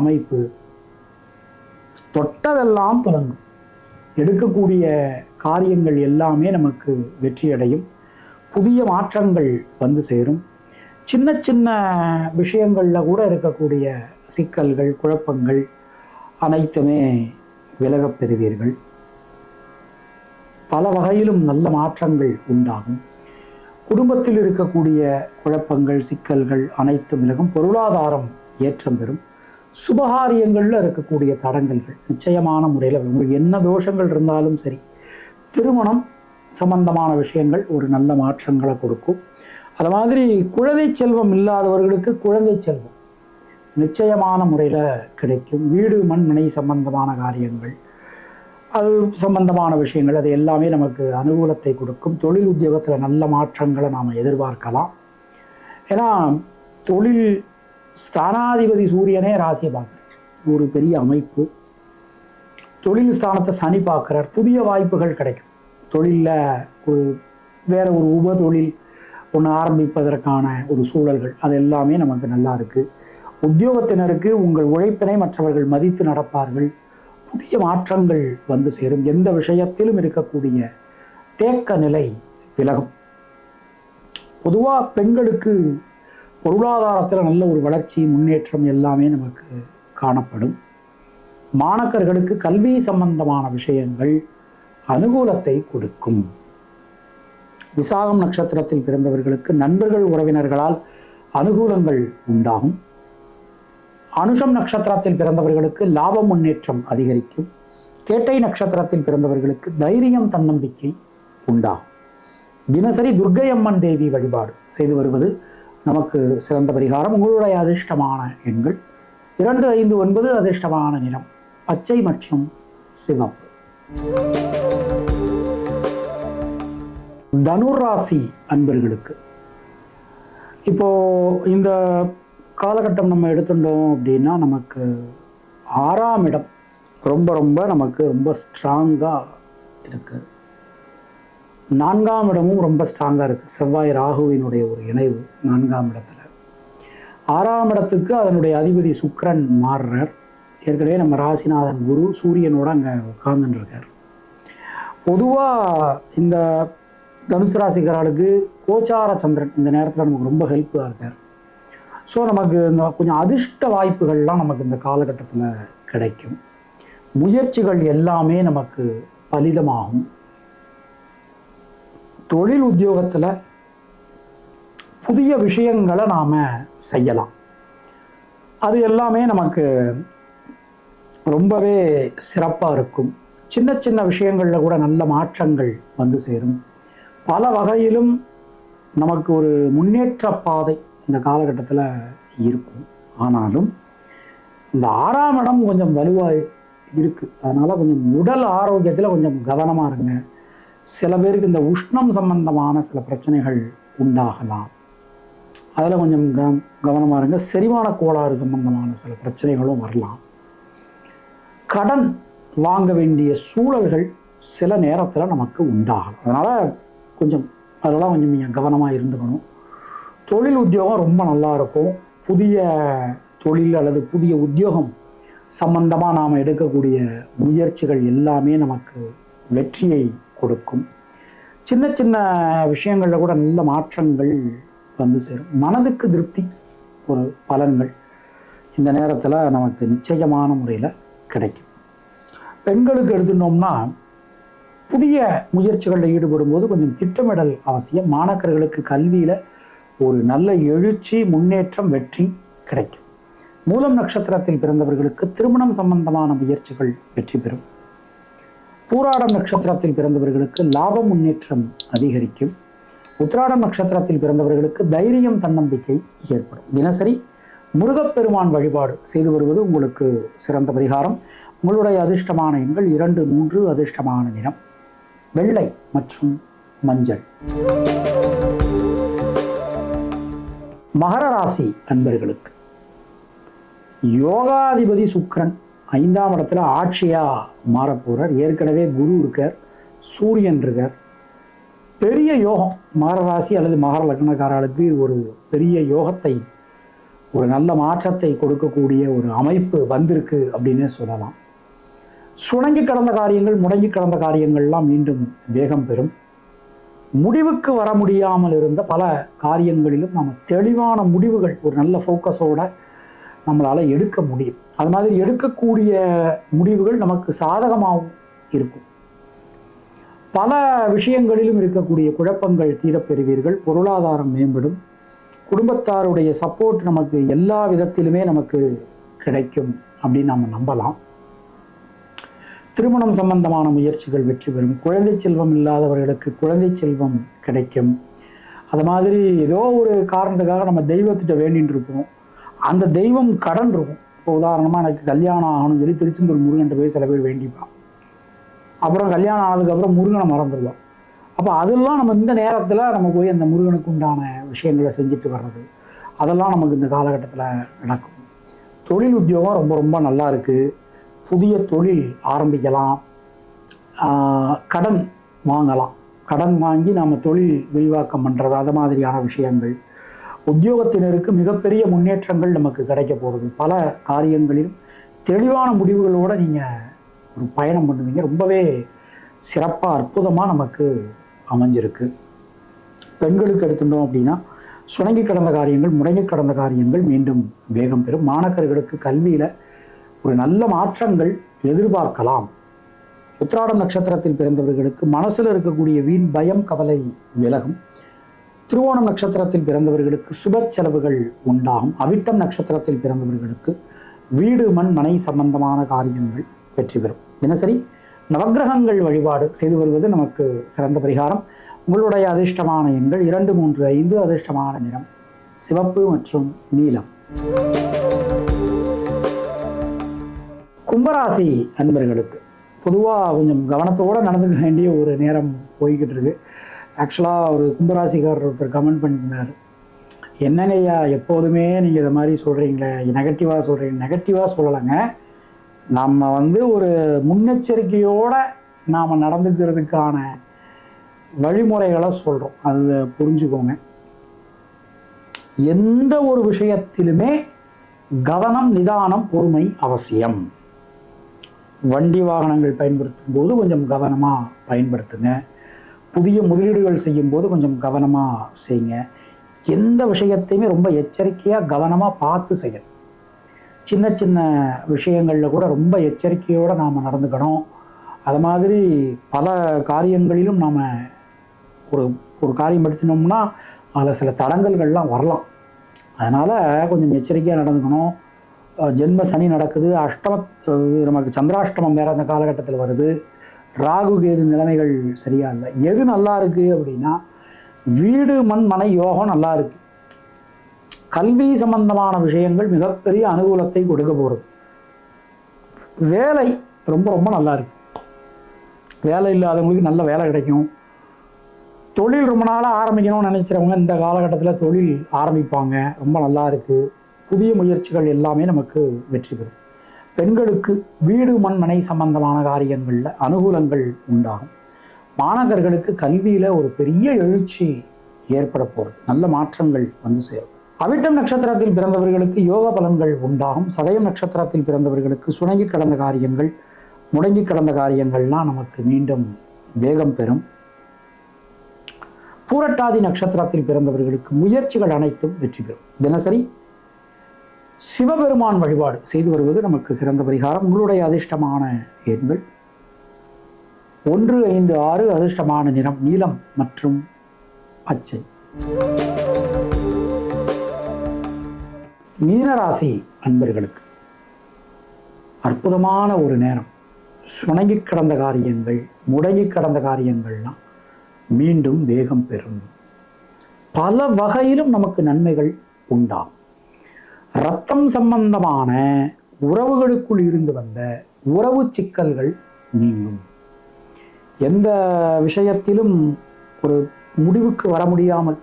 அமைப்பு. தொட்டதெல்லாம் தொடங்கும். எடுக்கக்கூடிய காரியங்கள் எல்லாமே நமக்கு வெற்றியடையும். புதிய மாற்றங்கள் வந்து சேரும். சின்ன சின்ன விஷயங்களில் கூட இருக்கக்கூடிய சிக்கல்கள், குழப்பங்கள் அனைத்துமே விலகப் பெறுவீர்கள். பல வகையிலும் நல்ல மாற்றங்கள் உண்டாகும். குடும்பத்தில் இருக்கக்கூடிய குழப்பங்கள், சிக்கல்கள் அனைத்தும் விலகும். பொருளாதாரம் ஏற்றம் பெறும். சுபகாரியங்களில் இருக்கக்கூடிய தடங்கல்கள் நிச்சயமான முறையில் உங்களுக்கு என்ன தோஷங்கள் இருந்தாலும் சரி, திருமணம் சம்பந்தமான விஷயங்கள் ஒரு நல்ல மாற்றங்களை கொடுக்கும். அது மாதிரி குழந்தை செல்வம் இல்லாதவர்களுக்கு குழந்தை செல்வம் நிச்சயமான முறையில் கிடைக்கும். வீடு மண் மனை சம்பந்தமான காரியங்கள், அது சம்பந்தமான விஷயங்கள், அது எல்லாமே நமக்கு அனுகூலத்தை கொடுக்கும். தொழில் உத்தியோகத்தில் நல்ல மாற்றங்களை நாம் எதிர்பார்க்கலாம். ஏன்னா தொழில் ஸ்தானாதிபதி சூரியனே ராசியை பார்க்குறார், ஒரு பெரிய அமைப்பு. தொழில் ஸ்தானத்தை சனி பார்க்குறார், புதிய வாய்ப்புகள் கிடைக்கும். தொழிலில் ஒரு வேற ஒரு உப தொழில் ஒன்று ஆரம்பிப்பதற்கான ஒரு சூழல்கள் அது எல்லாமே நமக்கு நல்லா இருக்குது. உத்தியோகத்தினருக்கு உங்கள் உழைப்பினை மற்றவர்கள் மதித்து நடப்பார்கள். புதிய மாற்றங்கள் வந்து சேரும். எந்த விஷயத்திலும் இருக்கக்கூடிய தேக்க நிலை விலகும். பொதுவாக பெண்களுக்கு பொருளாதாரத்தில் நல்ல ஒரு வளர்ச்சி, முன்னேற்றம் எல்லாமே நமக்கு காணப்படும். மாணக்கர்களுக்கு கல்வி சம்பந்தமான விஷயங்கள் அனுகூலத்தை கொடுக்கும். விசாகம் நட்சத்திரத்தில் பிறந்தவர்களுக்கு நண்பர்கள், உறவினர்களால் அனுகூலங்கள் உண்டாகும். அனுஷம் நட்சத்திரத்தில் பிறந்தவர்களுக்கு லாபம், முன்னேற்றம் அதிகரிக்கும். கேட்டை நட்சத்திரத்தில் பிறந்தவர்களுக்கு தைரியம், தன்னம்பிக்கை உண்டாகும். தினசரி துர்க்கை அம்மன் தேவி வழிபாடு செய்து வருவது நமக்கு சிறந்த பரிகாரம். உங்களுடைய அதிர்ஷ்டமான எண்கள் 2, 5, 9. அதிர்ஷ்டமான நிறம் பச்சை மற்றும் சிவப்பு. தனுர் ராசி அன்பர்களுக்கு இப்போ இந்த காலகட்டம் நம்ம எடுத்துட்டோம் அப்படின்னா நமக்கு 6ஆம் இடம் ரொம்ப ரொம்ப நமக்கு ரொம்ப ஸ்ட்ராங்காக இருக்குது. 4ஆம் இடமும் ரொம்ப ஸ்ட்ராங்காக இருக்குது. செவ்வாய் ராகுவினுடைய ஒரு இணைவு 4ஆம் இடத்துல. 6ஆம் இடத்துக்கு அதனுடைய அதிபதி சுக்கிரன் மாறுறார். ஏற்கனவே நம்ம ராசிநாதன் குரு சூரியனோட அங்கே உட்கார்ந்துட்டு இருக்கார். பொதுவாக இந்த தனுசு ராசிக்காரர்களுக்கு கோச்சார சந்திரன் இந்த நேரத்தில் நமக்கு ரொம்ப ஹெல்ப்பாக இருக்கார். ஸோ நமக்கு இந்த கொஞ்சம் அதிர்ஷ்ட வாய்ப்புகள்லாம் நமக்கு இந்த காலகட்டத்தில் கிடைக்கும். முயற்சிகள் எல்லாமே நமக்கு பலிதமாகும். தொழில் உத்தியோகத்தில் புதிய விஷயங்களை நாம் செய்யலாம். அது எல்லாமே நமக்கு ரொம்பவே சிறப்பாக இருக்கும். சின்ன சின்ன விஷயங்களில் கூட நல்ல மாற்றங்கள் வந்து சேரும். பல வகையிலும் நமக்கு ஒரு முன்னேற்ற பாதை இந்த காலகட்டத்தில் இருக்கும். ஆனாலும் இந்த 6ஆம் இடம் கொஞ்சம் வலுவாக இருக்குது. அதனால் கொஞ்சம் உடல் ஆரோக்கியத்தில் கொஞ்சம் கவனமாக இருங்க. சில பேருக்கு இந்த உஷ்ணம் சம்பந்தமான சில பிரச்சனைகள் உண்டாகலாம். அதில் கொஞ்சம் கவனமாக இருங்க. செரிமான கோளாறு சம்பந்தமான சில பிரச்சனைகளும் வரலாம். கடன் வாங்க வேண்டிய சூழல்கள் சில நேரத்தில் நமக்கு உண்டாகலாம். அதனால் அதெல்லாம் கொஞ்சம் நீங்கள் கவனமாக இருந்துக்கணும். தொழில் உத்தியோகம் ரொம்ப நல்லா இருக்கும். புதிய தொழில் அல்லது புதிய உத்தியோகம் சம்பந்தமாக நாம் எடுக்கக்கூடிய முயற்சிகள் எல்லாமே நமக்கு வெற்றியை கொடுக்கும். சின்ன சின்ன விஷயங்களில் கூட நல்ல மாற்றங்கள் வந்து சேரும். மனதுக்கு திருப்தி ஒரு பலன்கள் இந்த நேரத்தில் நமக்கு நிச்சயமான முறையில் கிடைக்கும். பெண்களுக்கு எடுத்துட்டோம்னா புதிய முயற்சிகளில் ஈடுபடும் போது கொஞ்சம் திட்டமிடல் அவசியம். மாணவர்களுக்கு கல்வியில் ஒரு நல்ல எழுச்சி, முன்னேற்றம், வெற்றி கிடைக்கும். மூலம் நட்சத்திரத்தில் பிறந்தவர்களுக்கு திருமணம் சம்பந்தமான முயற்சிகள் வெற்றி பெறும். பூராடம் நட்சத்திரத்தில் பிறந்தவர்களுக்கு லாபம், முன்னேற்றம் அதிகரிக்கும். உத்திராடம் நட்சத்திரத்தில் பிறந்தவர்களுக்கு தைரியம், தன்னம்பிக்கை ஏற்படும். தினசரி முருகப்பெருமான் வழிபாடு செய்து வருவது உங்களுக்கு சிறந்த பரிகாரம். உங்களுடைய அதிர்ஷ்டமான எண்கள் 2, 3. அதிர்ஷ்டமான நிறம் வெள்ளை மற்றும் மஞ்சள். மகர ராசி அன்பர்களுக்கு யோகாதிபதி சுக்கிரன் 5ஆம் இடத்துல ஆட்சியா மாறப்போறார். ஏற்கனவே குரு இருக்கார், சூரியன் இருக்கார். பெரிய யோகம். மகர ராசி அல்லது மகர லக்னக்காரர்களுக்கு ஒரு பெரிய யோகத்தை, ஒரு நல்ல மாற்றத்தை கொடுக்கக்கூடிய ஒரு அமைப்பு வந்திருக்கு அப்படின்னு சொல்லலாம். சுணங்கி கடந்த காரியங்கள், முடங்கி கடந்த காரியங்கள்லாம் மீண்டும் வேகம் பெறும். முடிவுக்கு வர முடியாமல் இருந்த பல காரியங்களிலும் நம்ம தெளிவான முடிவுகள், ஒரு நல்ல ஃபோக்கஸோட நம்மளால் எடுக்க முடியும். அது மாதிரி எடுக்கக்கூடிய முடிவுகள் நமக்கு சாதகமாகவும் இருக்கும். பல விஷயங்களிலும் இருக்கக்கூடிய குழப்பங்கள் தீரப்பெறுவீர்கள். பொருளாதாரம் மேம்படும். குடும்பத்தாருடைய சப்போர்ட் நமக்கு எல்லா விதத்திலுமே நமக்கு கிடைக்கும் அப்படின்னு நம்ம நம்பலாம். திருமணம் சம்பந்தமான முயற்சிகள் வெற்றி பெறும். குழந்தை செல்வம் இல்லாதவர்களுக்கு குழந்தை செல்வம் கிடைக்கும். அது மாதிரி ஏதோ ஒரு காரணத்துக்காக நம்ம தெய்வத்திட்ட வேண்டின்னு இருப்போம். அந்த தெய்வம் கடன் இருக்கும். இப்போ உதாரணமாக எனக்கு கல்யாணம் ஆகணும்னு சொல்லி திருச்செந்தூர் முருகன்ட்ட போய் சில பேர் வேண்டிப்பான். அப்புறம் கல்யாணம் ஆனதுக்கப்புறம் முருகனை மறந்துடுவோம். அப்போ அதெல்லாம் நம்ம இந்த நேரத்தில் நம்ம போய் அந்த முருகனுக்கு உண்டான விஷயங்களை செஞ்சுட்டு வர்றது, அதெல்லாம் நமக்கு இந்த காலகட்டத்தில் நடக்கும். தொழில் உத்தியோகம் ரொம்ப ரொம்ப நல்லா இருக்குது. புதிய தொழில் ஆரம்பிக்கலாம். கடன் வாங்கலாம். கடன் வாங்கி நாம் தொழில் விரிவாக்கம் பண்ணுறது, அது மாதிரியான விஷயங்கள். உத்தியோகத்தினருக்கு மிகப்பெரிய முன்னேற்றங்கள் நமக்கு கிடைக்க போகிறது. பல காரியங்களிலும் தெளிவான முடிவுகளோடு நீங்கள் ஒரு பயணம் பண்ணுவீங்க. ரொம்பவே சிறப்பாக அற்புதமாக நமக்கு அமைஞ்சிருக்கு. பெண்களுக்கு எடுத்துட்டோம் அப்படின்னா சுணங்கி கடந்த காரியங்கள், முடங்கி கடந்த காரியங்கள் மீண்டும் வேகம் பெறும். மாணவர்களுக்கு கல்வியில் ஒரு நல்ல மாற்றங்கள் எதிர்பார்க்கலாம். உத்திராடம் நட்சத்திரத்தில் பிறந்தவர்களுக்கு மனசில் இருக்கக்கூடிய வீண் பயம், கவலை விலகும். திருவோணம் நட்சத்திரத்தில் பிறந்தவர்களுக்கு சுப செலவுகள் உண்டாகும். அவிட்டம் நட்சத்திரத்தில் பிறந்தவர்களுக்கு வீடு, மண், மனை சம்பந்தமான காரியங்கள் வெற்றி பெறும். தினசரி நவக்கிரகங்கள் வழிபாடு செய்து வருவது நமக்கு சிறந்த பரிகாரம். உங்களுடைய அதிர்ஷ்டமான எண்கள் 2, 3, 5. அதிர்ஷ்டமான நிறம் சிவப்பு மற்றும் நீலம். கும்பராசி அன்பர்களுக்கு பொதுவாக கொஞ்சம் கவனத்தோடு நடந்துக்க வேண்டிய ஒரு நேரம் போய்கிட்டு இருக்கு. ஆக்சுவலாக ஒரு கும்பராசிக்காரர் ஒருத்தர் கமெண்ட் பண்ணியிருந்தார், என்னங்க ஐயா எப்போதுமே நீங்கள் இதை மாதிரி சொல்கிறீங்களே, நெகட்டிவாக சொல்கிறீங்க. நெகட்டிவாக சொல்லலைங்க, நம்ம ஒரு முன்னெச்சரிக்கையோடு நாம் நடந்துக்கிறதுக்கான வழிமுறைகளை சொல்கிறோம். அதை புரிஞ்சுக்கோங்க. எந்த ஒரு விஷயத்திலுமே கவனம், நிதானம், பொறுமை அவசியம். வண்டி வாகனங்கள் பயன்படுத்தும் போது கொஞ்சம் கவனமாக பயன்படுத்துங்க. புதிய முதலீடுகள் செய்யும் போது கொஞ்சம் கவனமாக செய்யுங்க. எந்த விஷயத்தையுமே ரொம்ப எச்சரிக்கையாக கவனமாக பார்த்து செய்யணும். சின்ன சின்ன விஷயங்களில் கூட ரொம்ப எச்சரிக்கையோடு நாம் நடந்துக்கணும். அது மாதிரி பல காரியங்களிலும் நாம் ஒரு காரியம் எடுத்தினோம்னா அதில் சில தடங்கல்கள்லாம் வரலாம். அதனால் கொஞ்சம் எச்சரிக்கையாக நடந்துக்கணும். ஜென்ம சனி நடக்குது. நமக்கு சந்திராஷ்டமம் வேறு அந்த காலகட்டத்தில் வருது. ராகு கேது நிலைமைகள் சரியா இல்லை. எது நல்லா இருக்குது அப்படின்னா வீடு, மண், மனை யோகம் நல்லா இருக்கு. கல்வி சம்பந்தமான விஷயங்கள் மிகப்பெரிய அனுகூலத்தை கொடுக்க போகிறது. வேலை ரொம்ப ரொம்ப நல்லா இருக்கு. வேலை இல்லாதவங்களுக்கு நல்ல வேலை கிடைக்கும். தொழில் ரொம்ப நாளாக ஆரம்பிக்கணும்னு நினைக்கிறவங்க இந்த காலகட்டத்தில் தொழில் ஆரம்பிப்பாங்க. ரொம்ப நல்லா இருக்குது. புதிய முயற்சிகள் எல்லாமே நமக்கு வெற்றி பெறும். பெண்களுக்கு வீடு, மண், மனை சம்பந்தமான காரியங்களில் அனுகூலங்கள் உண்டாகும். மாணவர்களுக்கு கல்வியில் ஒரு பெரிய எழுச்சி ஏற்பட போகிறது. நல்ல மாற்றங்கள் வந்து சேரும். அவிட்டம் நட்சத்திரத்தில் பிறந்தவர்களுக்கு யோக பலன்கள் உண்டாகும். சதயம் நட்சத்திரத்தில் பிறந்தவர்களுக்கு சுணங்கி கடந்த காரியங்கள், முடங்கி கடந்த காரியங்கள்லாம் நமக்கு மீண்டும் வேகம் பெறும். பூரட்டாதி நட்சத்திரத்தில் பிறந்தவர்களுக்கு முயற்சிகள் அனைத்தும் வெற்றி பெறும். தினசரி சிவபெருமான் வழிபாடு செய்து வருவது நமக்கு சிறந்த பரிகாரம். உங்களுடைய அதிர்ஷ்டமான எண்கள் 1, 5, 6. அதிர்ஷ்டமான நிறம் நீலம் மற்றும் பச்சை. மீனராசி அன்பர்களுக்கு அற்புதமான ஒரு நேரம். சுணங்கி கடந்த காரியங்கள், முடங்கி கடந்த காரியங்கள்லாம் மீண்டும் வேகம் பெறும். பல வகையிலும் நமக்கு நன்மைகள் உண்டாகும். இரத்தம் சம்பந்தமான உறவுகளுக்குள் இருந்து வந்த உறவு சிக்கல்கள் நீங்கும். எந்த விஷயத்திலும் ஒரு முடிவுக்கு வர முடியாமல்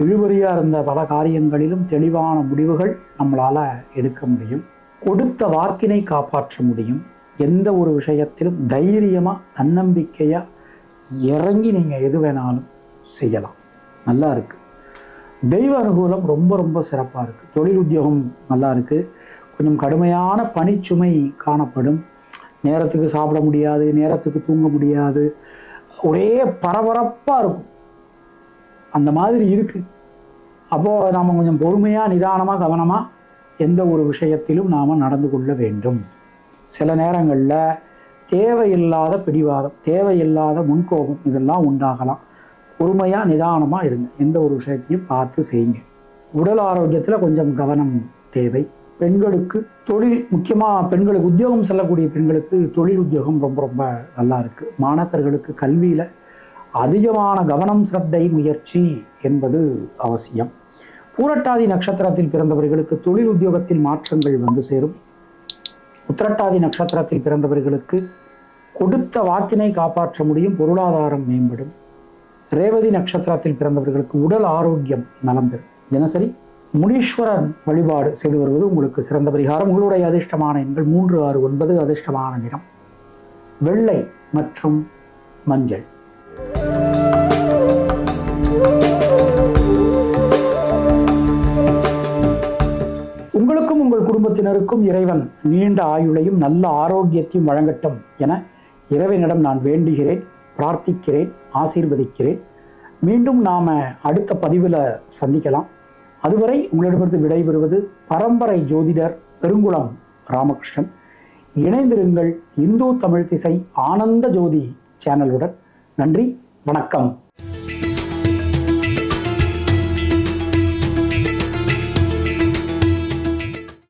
இழுபறியாக இருந்த பல காரியங்களிலும் தெளிவான முடிவுகள் நம்மளால் எடுக்க முடியும். கொடுத்த வாக்கினை காப்பாற்ற முடியும். எந்த ஒரு விஷயத்திலும் தைரியமாக தன்னம்பிக்கையாக இறங்கி நீங்கள் எது வேணாலும் செய்யலாம். நல்லா இருக்குது. தெய்வ அனுகூலம் ரொம்ப ரொம்ப சிறப்பாக இருக்குது. தொழில் உத்தியோகம் நல்லா இருக்குது. கொஞ்சம் கடுமையான பணிச்சுமை காணப்படும். நேரத்துக்கு சாப்பிட முடியாது, நேரத்துக்கு தூங்க முடியாது, ஒரே பரபரப்பாக இருக்கும். அந்த மாதிரி இருக்குது. அப்போது நாம் கொஞ்சம் பொறுமையாக நிதானமாக கவனமாக எந்த ஒரு விஷயத்திலும் நாம் நடந்து கொள்ள வேண்டும். சில நேரங்களில் தேவையில்லாத பிடிவாதம், தேவையில்லாத முன்கோபம் இதெல்லாம் உண்டாகலாம். பொறுமையாக நிதானமாக இருங்க. எந்த ஒரு விஷயத்தையும் பார்த்து செய்யுங்க. உடல் ஆரோக்கியத்தில் கொஞ்சம் கவனம் தேவை. பெண்களுக்கு தொழில், முக்கியமாக பெண்களுக்கு உத்தியோகம் செல்லக்கூடிய பெண்களுக்கு தொழில் உத்தியோகம் ரொம்ப ரொம்ப நல்லா இருக்குது. மாணவர்களுக்கு கல்வியில் அதிகமான கவனம், சிரத்தை, முயற்சி என்பது அவசியம். பூரட்டாதி நட்சத்திரத்தில் பிறந்தவர்களுக்கு தொழில் உத்தியோகத்தில் மாற்றங்கள் வந்து சேரும். உத்திரட்டாதி நட்சத்திரத்தில் பிறந்தவர்களுக்கு கொடுத்த வாக்கினை காப்பாற்ற முடியும். பொருளாதாரம் மேம்படும். ரேவதி நட்சத்திரத்தில் பிறந்தவர்களுக்கு உடல் ஆரோக்கியம் நலம் பெறும். தினசரி முனீஸ்வரன் வழிபாடு செய்து வருவது உங்களுக்கு சிறந்த பரிகாரம். உங்களுடைய அதிர்ஷ்டமான எண்கள் 3, 6, 9. அதிர்ஷ்டமான நிறம் வெள்ளை மற்றும் மஞ்சள். உங்களுக்கும் உங்கள் குடும்பத்தினருக்கும் இறைவன் நீண்ட ஆயுளையும் நல்ல ஆரோக்கியத்தையும் வழங்கட்டும் என இறைவனிடம் நான் வேண்டுகிறேன், பிரார்த்திக்கிறேன், ஆசீர்வதிக்கிறேன். மீண்டும் நாம அடுத்த பதிவில் சந்திக்கலாம். அதுவரை உங்களிடமிருந்து விடைபெறுவது பரம்பரை ஜோதிடர் பெருங்குளம் ராமகிருஷ்ணன். இணைந்திருங்கள் இந்து தமிழ் திசை ஆனந்த ஜோதி சேனலுடன். நன்றி, வணக்கம்.